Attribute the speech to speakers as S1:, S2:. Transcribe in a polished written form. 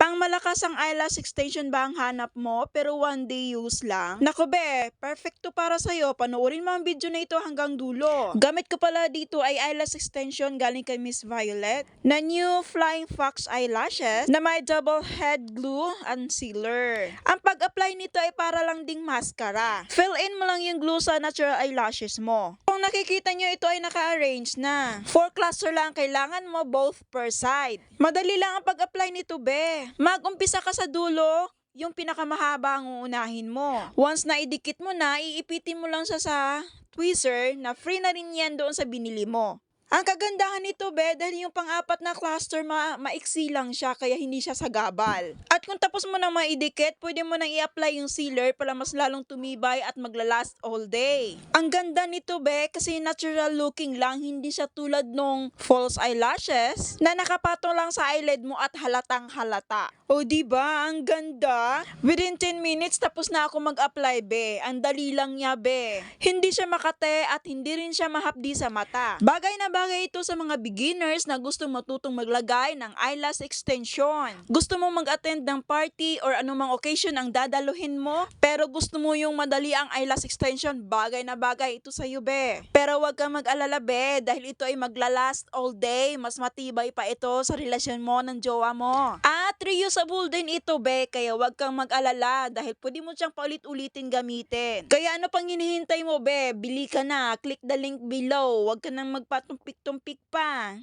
S1: Pang-malakas ang eyelash extension ba ang hanap mo pero one day use lang? Naku be, perfecto para sa'yo. Panoorin mo ang video na ito hanggang dulo. Gamit ko pala dito ay eyelash extension galing kay Miss Violet na new Flying Fox eyelashes na may double head glue and sealer. Ang pag-apply nito ay para lang ding mascara. Fill in mo lang yung glue sa natural eyelashes mo. Kung nakikita nyo, ito ay naka-arrange na. 4 cluster lang kailangan mo, both per side. Madali lang ang pag-apply nito be. Mag-umpisa ka sa dulo, yung pinakamahaba ang uunahin mo. Once na idikit mo na, iipitin mo lang siya sa tweezer na free na rin yan doon sa binili mo. Ang kagandahan nito be, dahil yung pang-apat na cluster maiksi lang siya kaya hindi siya sagabal. At kung tapos mo nang maidikit, pwede mo nang i-apply yung sealer para mas lalong tumibay at maglalast all day. Ang ganda nito be, kasi natural looking lang, hindi siya tulad nung false eyelashes na nakapatong lang sa eyelid mo at halatang halata. O diba, ang ganda? Within 10 minutes tapos na ako mag-apply be. Ang dali lang niya be. Hindi siya makate at hindi rin siya mahapdi sa mata. Bagay na bagay ito sa mga beginners na gusto matutong maglagay ng eyelash extension. Gusto mo mag-attend ng party or anumang occasion ang dadaluhin mo, pero gusto mo yung madali ang eyelash extension, bagay na bagay ito sa iyo be. Pero wag kang mag-alala be, dahil ito ay maglalast all day, mas matibay pa ito sa relasyon mo ng jowa mo. At reusable din ito be, kaya wag kang mag-alala dahil pwede mo siyang paulit-ulitin gamitin. Kaya ano pang hinihintay mo be, bili ka na, click the link below, wag ka nang magpatumpik-tumpik pa.